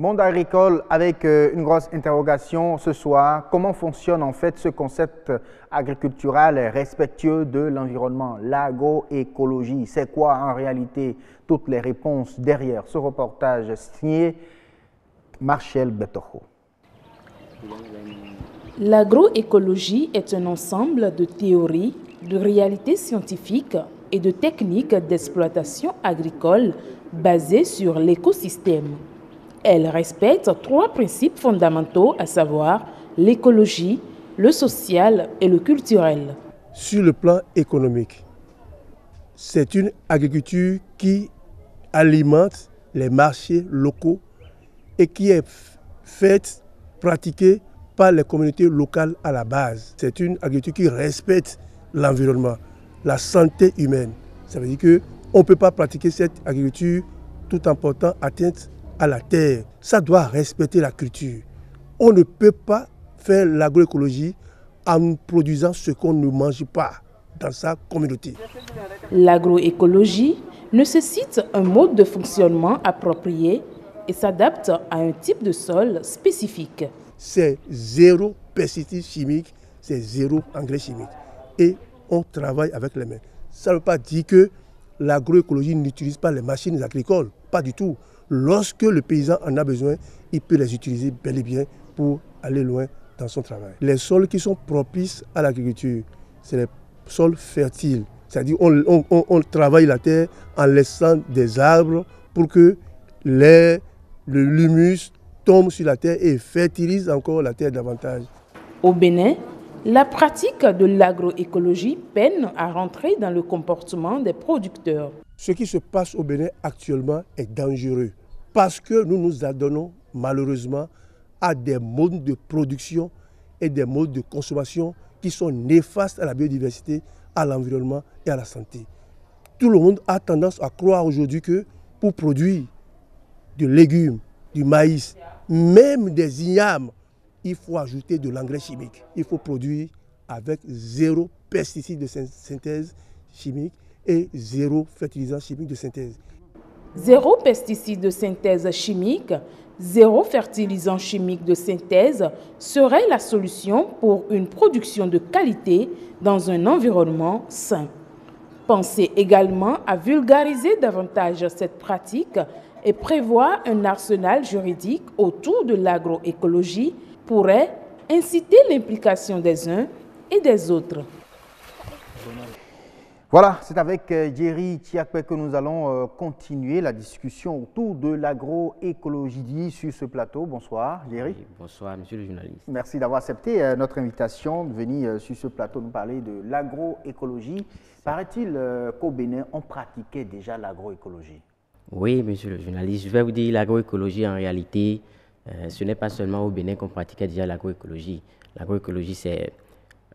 Monde agricole avec une grosse interrogation ce soir. Comment fonctionne en fait ce concept agricultural respectueux de l'environnement, l'agroécologie? C'est quoi en réalité? Toutes les réponses derrière ce reportage signé Martial Betojo. L'agroécologie est un ensemble de théories, de réalités scientifiques et de techniques d'exploitation agricole basées sur l'écosystème. Elle respecte trois principes fondamentaux, à savoir l'écologie, le social et le culturel. Sur le plan économique, c'est une agriculture qui alimente les marchés locaux et qui est faite, pratiquée par les communautés locales à la base. C'est une agriculture qui respecte l'environnement, la santé humaine. Ça veut dire qu'on ne peut pas pratiquer cette agriculture tout en portant atteinte à la terre. Ça doit respecter la culture. On ne peut pas faire l'agroécologie en produisant ce qu'on ne mange pas dans sa communauté. L'agroécologie nécessite un mode de fonctionnement approprié et s'adapte à un type de sol spécifique. C'est zéro pesticide chimique, c'est zéro engrais chimique. Et on travaille avec les mains. Ça ne veut pas dire que l'agroécologie n'utilise pas les machines agricoles, pas du tout. Lorsque le paysan en a besoin, il peut les utiliser bel et bien pour aller loin dans son travail. Les sols qui sont propices à l'agriculture, c'est les sols fertiles. C'est-à-dire on travaille la terre en laissant des arbres pour que l'humus tombe sur la terre et fertilise encore la terre davantage. Au Bénin, la pratique de l'agroécologie peine à rentrer dans le comportement des producteurs. Ce qui se passe au Bénin actuellement est dangereux parce que nous nous adonnons malheureusement à des modes de production et des modes de consommation qui sont néfastes à la biodiversité, à l'environnement et à la santé. Tout le monde a tendance à croire aujourd'hui que pour produire des légumes, du maïs, même des ignames, il faut ajouter de l'engrais chimique. Il faut produire avec zéro pesticide de synthèse chimique et zéro fertilisant chimique de synthèse. Zéro pesticide de synthèse chimique, zéro fertilisant chimique de synthèse serait la solution pour une production de qualité dans un environnement sain. Pensez également à vulgariser davantage cette pratique et prévoir un arsenal juridique autour de l'agroécologie pourrait inciter l'implication des uns et des autres. Voilà, c'est avec Jerry Tiakwe que nous allons continuer la discussion autour de l'agroécologie sur ce plateau. Bonsoir, Jerry. Oui, bonsoir, monsieur le journaliste. Merci d'avoir accepté notre invitation de venir sur ce plateau nous parler de l'agroécologie. Paraît-il qu'au Bénin, on pratiquait déjà l'agroécologie? Oui, monsieur le journaliste, je vais vous dire l'agroécologie en réalité, ce n'est pas seulement au Bénin qu'on pratiquait déjà l'agroécologie. L'agroécologie, c'est,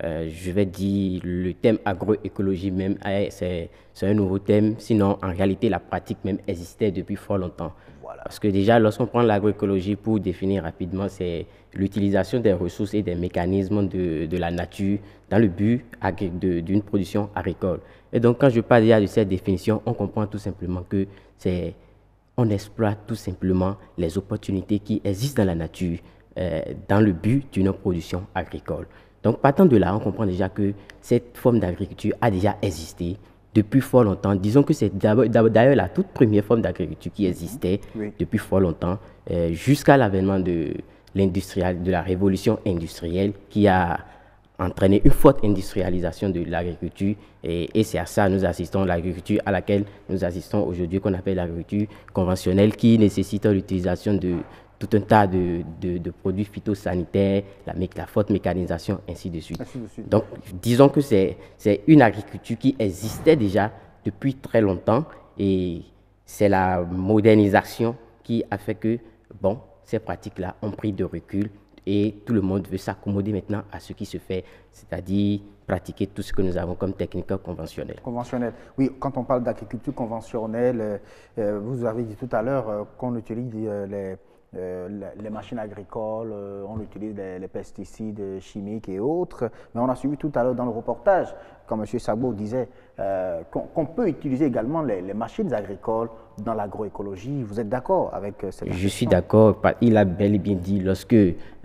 je vais dire, le thème agroécologie même, c'est un nouveau thème. Sinon, en réalité, la pratique même existait depuis fort longtemps. Voilà. Parce que déjà, lorsqu'on prend l'agroécologie, pour définir rapidement, c'est l'utilisation des ressources et des mécanismes de la nature dans le but d'une production agricole. Et donc, quand je parle déjà de cette définition, on comprend tout simplement que on exploite tout simplement les opportunités qui existent dans la nature dans le but d'une production agricole. Donc, partant de là, on comprend déjà que cette forme d'agriculture a déjà existé depuis fort longtemps. Disons que c'est d'ailleurs la toute première forme d'agriculture qui existait depuis fort longtemps, jusqu'à l'avènement de la révolution industrielle qui a entraîné une forte industrialisation de l'agriculture et c'est à ça nous assistons, l'agriculture à laquelle nous assistons aujourd'hui, qu'on appelle l'agriculture conventionnelle, qui nécessite l'utilisation de tout un tas de produits phytosanitaires, la forte mécanisation, ainsi de suite. Donc, disons que c'est une agriculture qui existait déjà depuis très longtemps et c'est la modernisation qui a fait que, bon, ces pratiques-là ont pris de recul et tout le monde veut s'accommoder maintenant à ce qui se fait, c'est-à-dire pratiquer tout ce que nous avons comme technique conventionnelle. Conventionnelle. Oui, quand on parle d'agriculture conventionnelle, vous avez dit tout à l'heure qu'on utilise les machines agricoles, on utilise les pesticides chimiques et autres, mais on a suivi tout à l'heure dans le reportage, comme M. Sabo disait, qu'on peut utiliser également les machines agricoles dans l'agroécologie. Vous êtes d'accord avec cette Je suis d'accord. Il a bel et bien dit, lorsque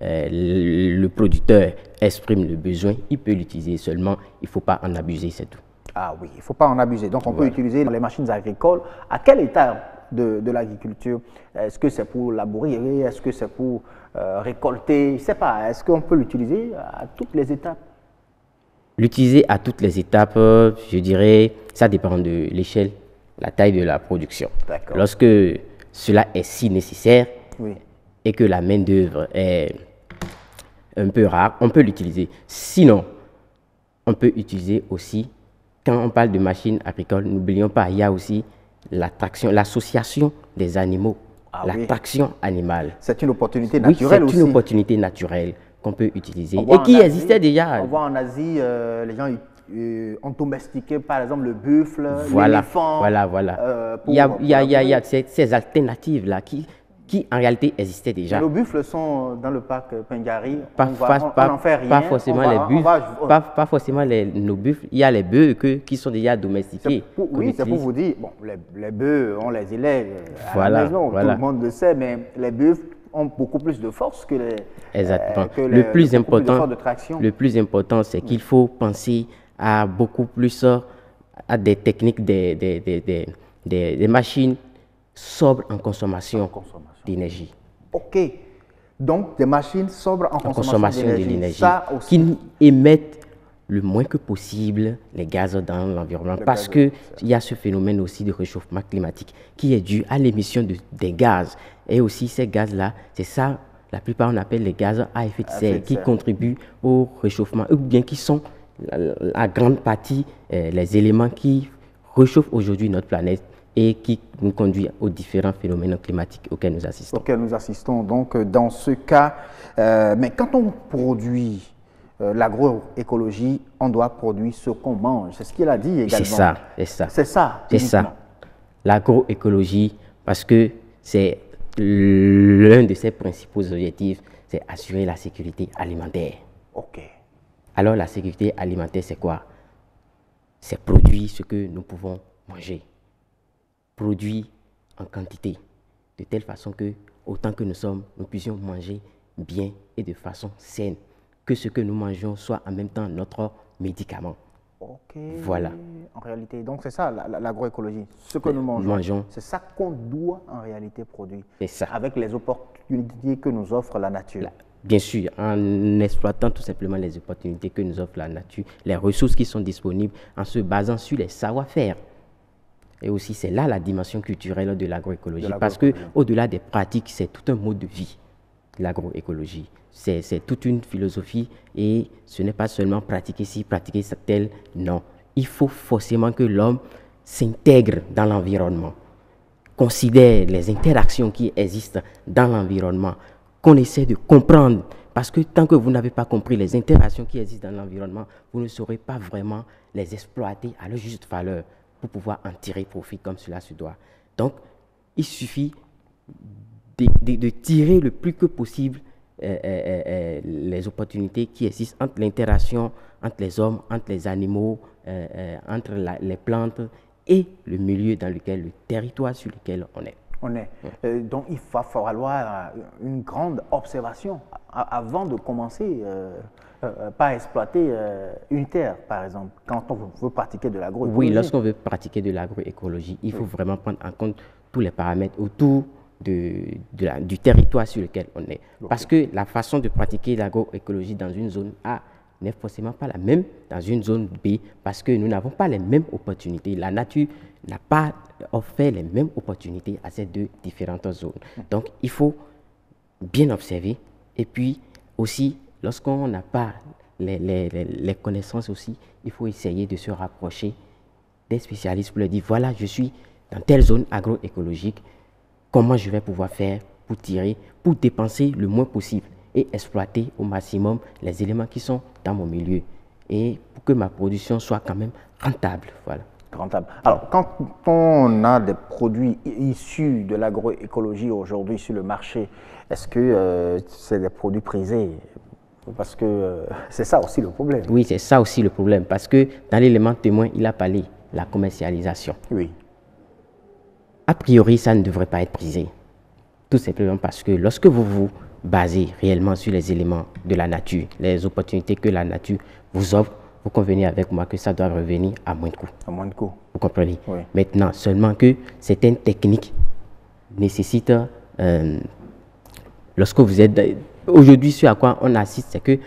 le producteur exprime le besoin, il peut l'utiliser seulement, il ne faut pas en abuser, c'est tout. Ah oui, il ne faut pas en abuser. Donc on peut utiliser les machines agricoles. À quel état de l'agriculture? Est-ce que c'est pour labourer? Est-ce que c'est pour récolter? Je ne sais pas. Est-ce qu'on peut l'utiliser à toutes les étapes? L'utiliser à toutes les étapes, je dirais, ça dépend de l'échelle, la taille de la production. Lorsque cela est si nécessaire et que la main-d'œuvre est un peu rare, on peut l'utiliser. Sinon, on peut utiliser aussi, quand on parle de machines agricoles, n'oublions pas, il y a aussi l'association des animaux, traction animale. C'est une opportunité naturelle aussi. C'est une opportunité naturelle qu'on peut utiliser et qui existait déjà. On voit en Asie, les gens ont domestiqué par exemple le buffle, l'éléphant. Il y a ces alternatives-là qui en réalité existaient déjà. Mais nos buffles sont dans le parc Pengari, on n'en fait rien. Pas forcément les buffles, pas forcément nos buffles, il y a les bœufs qui sont déjà domestiqués. Oui, c'est pour vous dire, bon, les bœufs, on les élève à la maison, tout le monde le sait, mais les buffles ont beaucoup plus de force que les... Exactement. Le plus important, c'est qu'il faut penser à beaucoup plus à des techniques, des machines sobres en consommation d'énergie. OK. Donc, des machines sobres en consommation d'énergie. Qui émettent le moins que possible les gaz dans l'environnement. Parce qu'il y a ce phénomène aussi de réchauffement climatique qui est dû à l'émission des gaz. Et aussi, ces gaz-là, c'est ça, la plupart on appelle les gaz à effet de serre, qui contribuent au réchauffement, ou bien qui sont la grande partie les éléments qui réchauffent aujourd'hui notre planète et qui nous conduit aux différents phénomènes climatiques auxquels nous assistons. Donc, dans ce cas, mais quand on produit l'agroécologie, on doit produire ce qu'on mange. C'est ce qu'il a dit également. C'est ça. L'agroécologie, parce que c'est l'un de ses principaux objectifs, c'est assurer la sécurité alimentaire. OK. Alors, la sécurité alimentaire, c'est quoi? C'est produire ce que nous pouvons manger. Produit en quantité, de telle façon que, autant que nous sommes, nous puissions manger bien et de façon saine, que ce que nous mangeons soit en même temps notre médicament. OK. Voilà. En réalité, donc c'est ça l'agroécologie. Ce que nous mangeons, c'est ça qu'on doit en réalité produire. C'est ça. Avec les opportunités que nous offre la nature. Bien sûr, en exploitant tout simplement les opportunités que nous offre la nature, les ressources qui sont disponibles, en se basant sur les savoir-faire. Et aussi, c'est là la dimension culturelle de l'agroécologie. Parce qu'au-delà des pratiques, c'est tout un mode de vie, l'agroécologie. C'est toute une philosophie et ce n'est pas seulement pratiquer ci, pratiquer ça, tel. Non. Il faut forcément que l'homme s'intègre dans l'environnement, considère les interactions qui existent dans l'environnement, qu'on essaie de comprendre. Parce que tant que vous n'avez pas compris les interactions qui existent dans l'environnement, vous ne saurez pas vraiment les exploiter à leur juste valeur, pour pouvoir en tirer profit comme cela se doit. Donc, il suffit de tirer le plus que possible les opportunités qui existent entre l'interaction entre les hommes, entre les animaux, entre les plantes et le milieu dans lequel, le territoire sur lequel on est. Donc, il va falloir une grande observation avant de commencer par exploiter une terre, par exemple, quand on veut pratiquer de l'agroécologie. Oui, lorsqu'on veut pratiquer de l'agroécologie, il faut vraiment prendre en compte tous les paramètres autour du territoire sur lequel on est. Parce que la façon de pratiquer l'agroécologie dans une zone A n'est forcément pas la même dans une zone B, parce que nous n'avons pas les mêmes opportunités. La nature n'a pas offert les mêmes opportunités à ces deux différentes zones. Donc, il faut bien observer. Et puis, aussi, lorsqu'on n'a pas les connaissances aussi, il faut essayer de se rapprocher des spécialistes pour leur dire, voilà, je suis dans telle zone agroécologique, comment je vais pouvoir faire pour tirer, pour dépenser le moins possible et exploiter au maximum les éléments qui sont dans mon milieu et pour que ma production soit quand même rentable. Voilà. Rentable. Alors, quand on a des produits issus de l'agroécologie aujourd'hui sur le marché, est-ce que c'est des produits prisés? Parce que c'est ça aussi le problème. Oui, c'est ça aussi le problème, parce que dans l'élément témoin, il a parlé de la commercialisation. Oui. A priori, ça ne devrait pas être prisé. Tout simplement parce que lorsque vous vous basez réellement sur les éléments de la nature, les opportunités que la nature vous offre, vous convenez avec moi que ça doit revenir à moins de coûts. À moins de coûts. Vous comprenez? Oui. Maintenant, seulement que certaines techniques nécessitent, lorsque vous êtes... Aujourd'hui, ce à quoi on assiste, c'est que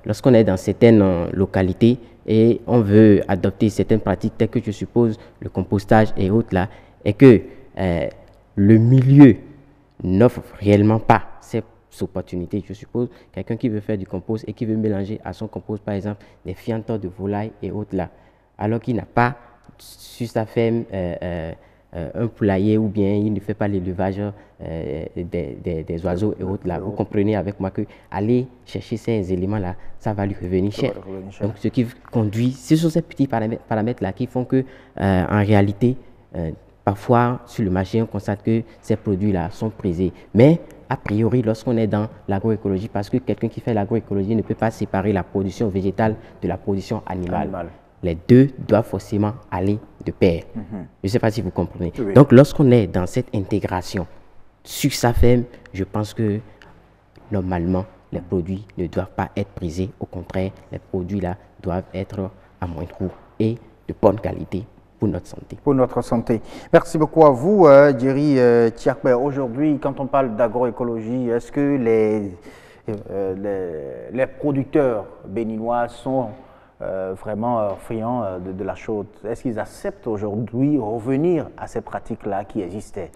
lorsqu'on est dans certaines localités et on veut adopter certaines pratiques telles que, je suppose, le compostage et autres là, et que le milieu n'offre réellement pas ces opportunités. Je suppose quelqu'un qui veut faire du compost et qui veut mélanger à son compost, par exemple, des fientes de volaille et autres là, alors qu'il n'a pas sur sa ferme un poulailler ou bien il ne fait pas l'élevage des oiseaux et autres là. Vous comprenez avec moi que aller chercher ces éléments-là, ça va lui revenir cher. Donc, ce qui conduit, ce sont ces petits paramètres-là qui font que, en réalité, parfois, sur le marché, on constate que ces produits-là sont prisés. Mais, a priori, lorsqu'on est dans l'agroécologie, parce que quelqu'un qui fait l'agroécologie ne peut pas séparer la production végétale de la production animale. Les deux doivent forcément aller de pair. Je ne sais pas si vous comprenez. Oui. Donc, lorsqu'on est dans cette intégration sur sa ferme, je pense que, normalement, les produits ne doivent pas être prisés. Au contraire, les produits-là doivent être à moins de coût et de bonne qualité. Pour notre santé. Pour notre santé. Merci beaucoup à vous, Jerry Tchakbe. Aujourd'hui, quand on parle d'agroécologie, est-ce que les producteurs béninois sont vraiment friands de la chose? Est-ce qu'ils acceptent aujourd'hui revenir à ces pratiques-là qui existaient?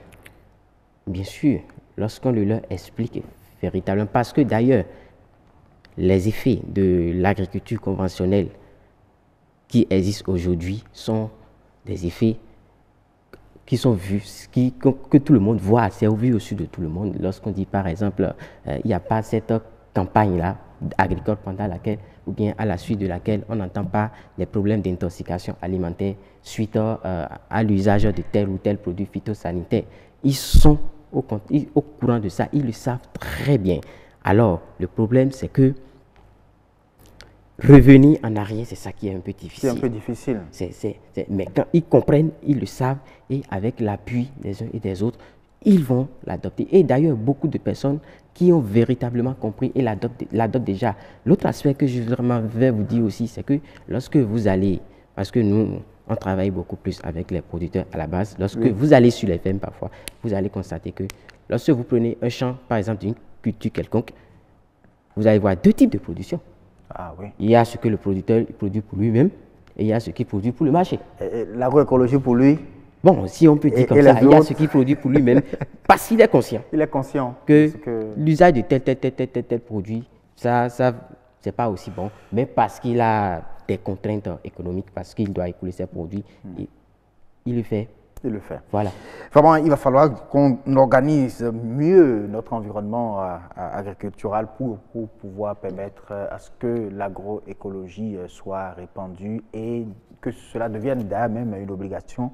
Bien sûr, lorsqu'on le leur explique véritablement, parce que d'ailleurs, les effets de l'agriculture conventionnelle qui existent aujourd'hui sont des effets qui sont vus, que tout le monde voit, c'est vu au-dessus de tout le monde. Lorsqu'on dit par exemple, il n'y a pas cette campagne-là agricole pendant laquelle, ou bien à la suite de laquelle on n'entend pas les problèmes d'intoxication alimentaire suite à l'usage de tel ou tel produit phytosanitaire. Ils sont au courant de ça, ils le savent très bien. Alors, le problème, c'est que revenir en arrière, c'est ça qui est un peu difficile. C'est un peu difficile. Mais quand ils comprennent, ils le savent, et avec l'appui des uns et des autres, ils vont l'adopter. Et d'ailleurs, beaucoup de personnes qui ont véritablement compris et l'adoptent déjà. L'autre aspect que je vais vous dire aussi, c'est que lorsque vous allez, parce que nous, on travaille beaucoup plus avec les producteurs à la base, lorsque vous allez sur les fermes parfois, vous allez constater que lorsque vous prenez un champ, par exemple, d'une culture quelconque, vous allez voir deux types de production. Ah, oui. Il y a ce que le producteur produit pour lui-même et il y a ce qu'il produit pour le marché. L'agroécologie pour lui? Bon, si on peut dire comme ça, il y a ce qu'il produit pour lui-même parce qu'il est conscient. Il est conscient que l'usage de tel produit, ça c'est pas aussi bon, mais parce qu'il a des contraintes économiques, parce qu'il doit écouler ses produits, il le fait. Il le fait. Voilà. Vraiment, il va falloir qu'on organise mieux notre environnement agricultural pour pouvoir permettre à ce que l'agroécologie soit répandue et que cela devienne même une obligation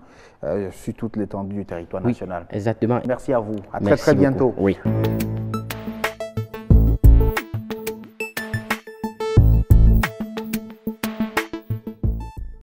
sur toute l'étendue du territoire national. Oui, exactement. Merci à vous. À Merci très bientôt. Beaucoup. Oui.